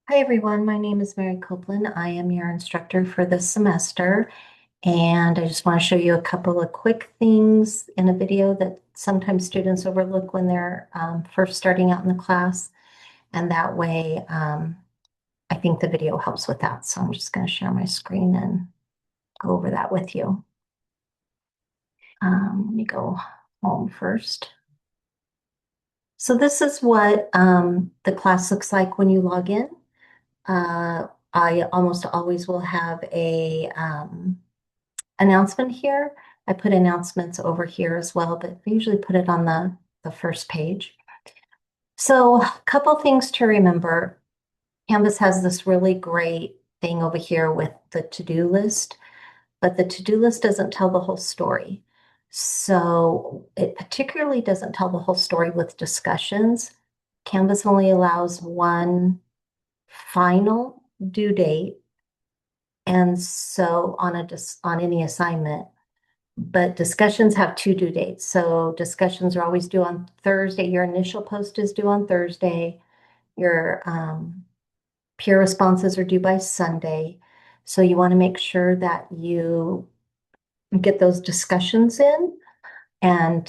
Hi everyone, my name is Mary Copeland. I am your instructor for this semester, and I just want to show you a couple of quick things in a video that sometimes students overlook when they're first starting out in the class, and that way I think the video helps with that. So I'm just going to share my screen and go over that with you. Let me go home first. So this is what the class looks like when you log in. I almost always will have a announcement here. I put announcements over here as well, but I usually put it on the first page. So a couple things to remember. Canvas has this really great thing over here with the to-do list, but the to-do list doesn't tell the whole story. So it particularly doesn't tell the whole story with discussions. Canvas only allows one final due date, and so on any assignment, but discussions have two due dates. So discussions are always due on Thursday. Your initial post is due on Thursday. Your peer responses are due by Sunday. So you want to make sure that you get those discussions in. And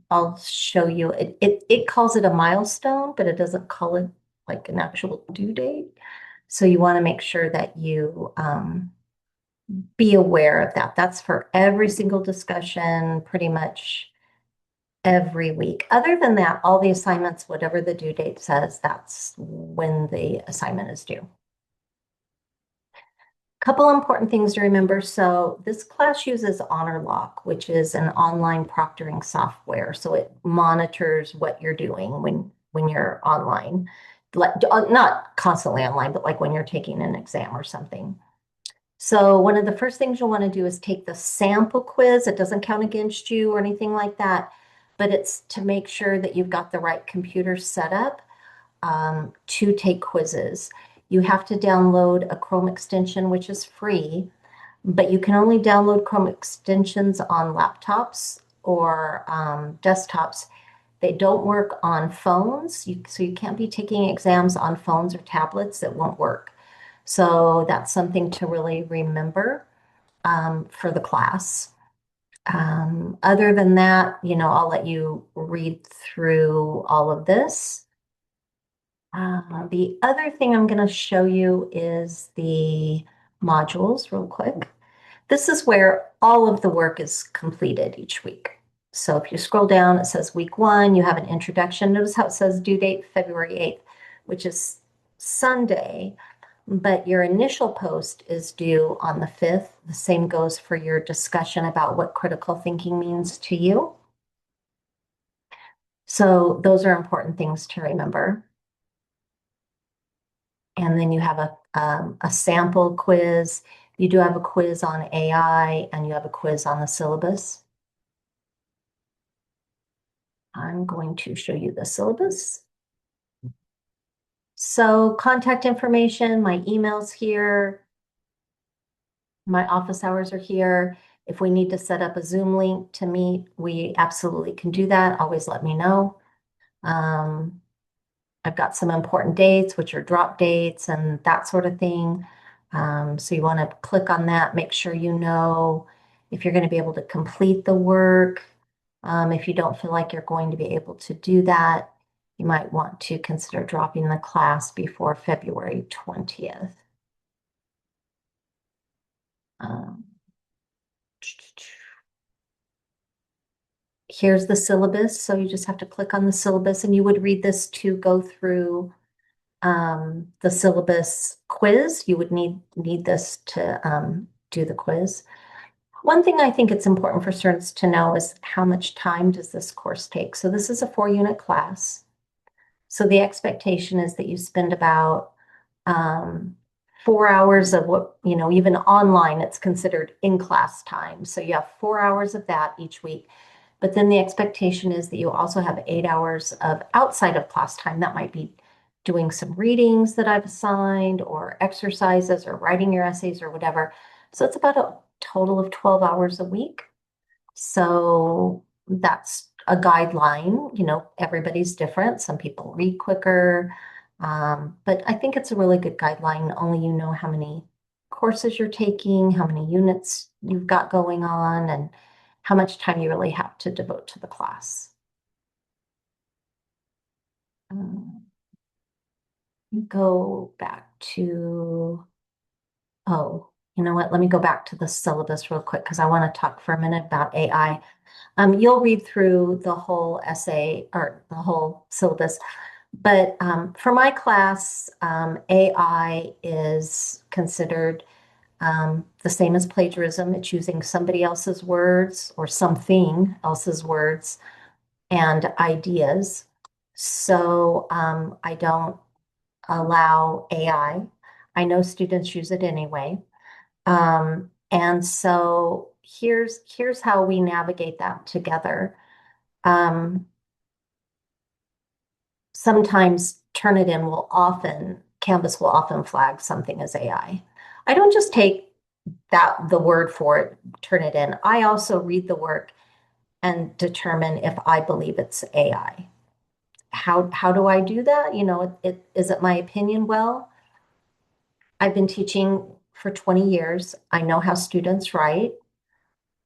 I'll show you, it calls it a milestone, but it doesn't call it like an actual due date. So you want to make sure that you be aware of that. That's for every single discussion, pretty much every week. Other than that, all the assignments, whatever the due date says, that's when the assignment is due. Couple important things to remember. So this class uses HonorLock, which is an online proctoring software. So it monitors what you're doing when you're online, like not constantly online, but like when you're taking an exam or something. So one of the first things you'll want to do is take the sample quiz. It doesn't count against you or anything like that, but it's to make sure that you've got the right computer set up to take quizzes. You have to download a Chrome extension, which is free, but you can only download Chrome extensions on laptops or desktops. They don't work on phones, so you can't be taking exams on phones or tablets. It won't work. So that's something to really remember for the class. Other than that, I'll let you read through all of this. The other thing I'm going to show you is the modules real quick. This is where all of the work is completed each week. So if you scroll down, it says week one, you have an introduction. Notice how it says due date February 8th, which is Sunday, but your initial post is due on the 5th. The same goes for your discussion about what critical thinking means to you. So those are important things to remember. And then you have a sample quiz. You do have a quiz on AI, and you have a quiz on the syllabus. I'm going to show you the syllabus. So contact information, my email's here, my office hours are here. If we need to set up a Zoom link to meet, we absolutely can do that. Always let me know. Um, I've got some important dates, which are drop dates and that sort of thing. So you want to click on that, make sure you know if you're going to be able to complete the work. If you don't feel like you're going to be able to do that, you might want to consider dropping the class before February 20th. Um, Here's the syllabus. So you just have to click on the syllabus, and you would read this to go through the syllabus quiz. You would need this to do the quiz. One thing I think it's important for students to know is how much time does this course take? So this is a 4-unit class. So the expectation is that you spend about 4 hours of what, even online, it's considered in-class time. So you have 4 hours of that each week. But then the expectation is that you also have 8 hours of outside of class time. That might be doing some readings that I've assigned, or exercises, or writing your essays, or whatever. So it's about a total of 12 hours a week. So that's a guideline. Everybody's different. Some people read quicker. But I think it's a really good guideline. Only you know how many courses you're taking, how many units you've got going on, and how much time you really have to devote to the class. Um, go back to, oh, you know what? Let me go back to the syllabus real quick because I want to talk for a minute about AI. You'll read through the whole essay or the whole syllabus, but for my class, AI is considered the same as plagiarism. It's using somebody else's words or something else's words and ideas. So I don't allow AI. I know students use it anyway. And so here's how we navigate that together. Um, sometimes Turnitin will often, Canvas will often flag something as AI. I don't just take the word for it, Turnitin. I also read the work and determine if I believe it's AI. How do I do that? Is it my opinion? Well, I've been teaching for 20 years. I know how students write.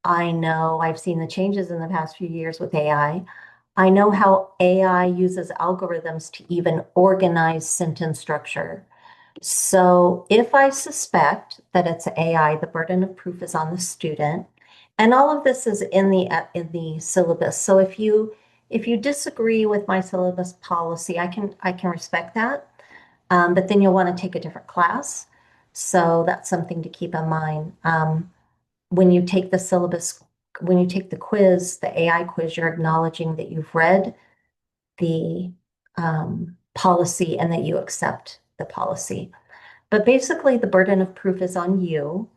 I know I've seen the changes in the past few years with AI. I know how AI uses algorithms to even organize sentence structure. So if I suspect that it's AI, the burden of proof is on the student. And all of this is in the syllabus. So if you disagree with my syllabus policy, I can respect that. But then you'll want to take a different class. So that's something to keep in mind. When you take the syllabus, when you take the quiz, the AI quiz, you're acknowledging that you've read the policy and that you accept the policy. But basically, the burden of proof is on you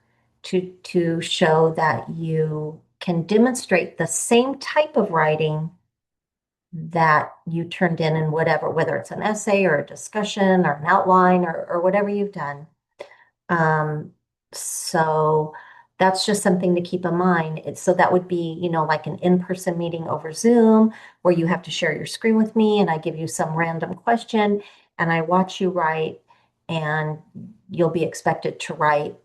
to show that you can demonstrate the same type of writing that you turned in whatever, whether it's an essay or a discussion or an outline or whatever you've done. Um, so that's just something to keep in mind. So that would be, like an in-person meeting over Zoom where you have to share your screen with me and I give you some random question and I watch you write and you'll be expected to write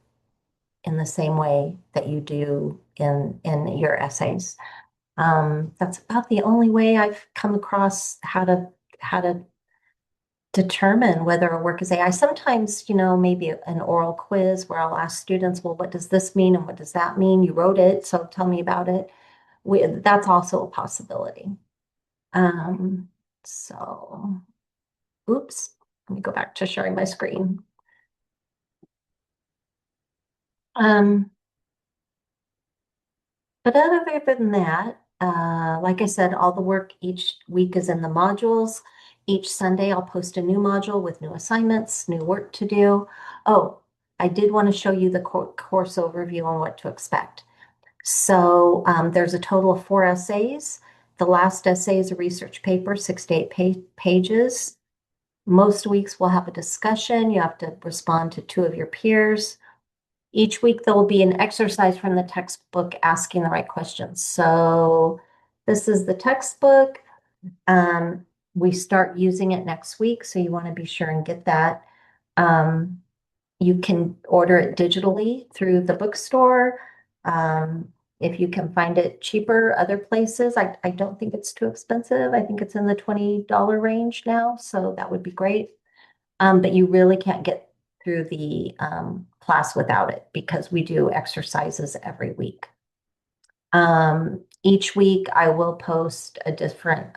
in the same way that you do in your essays. That's about the only way I've come across how to determine whether a work is AI. Sometimes, maybe an oral quiz where I'll ask students, well, what does this mean and what does that mean? You wrote it, so tell me about it. That's also a possibility. Um, so, oops, let me go back to sharing my screen. Um, but other than that, like I said, all the work each week is in the modules. Each Sunday, I'll post a new module with new assignments, new work to do. Oh, I did want to show you the course overview on what to expect. So there's a total of 4 essays. The last essay is a research paper, 6 to 8 pages. Most weeks we'll have a discussion. You have to respond to 2 of your peers. Each week there will be an exercise from the textbook asking the right questions. So this is the textbook. We start using it next week, so you want to be sure and get that. You can order it digitally through the bookstore. If you can find it cheaper other places, I don't think it's too expensive. I think it's in the $20 range now, so that would be great. But you really can't get through the class without it because we do exercises every week. Each week I will post a different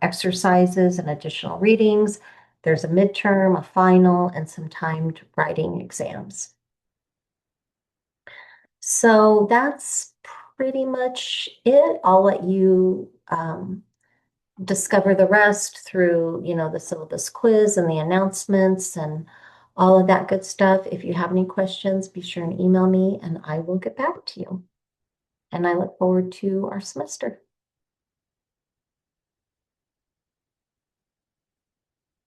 exercises and additional readings. There's a midterm, a final, and some timed writing exams. So that's pretty much it. I'll let you discover the rest through, the syllabus quiz and the announcements and all of that good stuff. If you have any questions, be sure and email me and I will get back to you. And I look forward to our semester.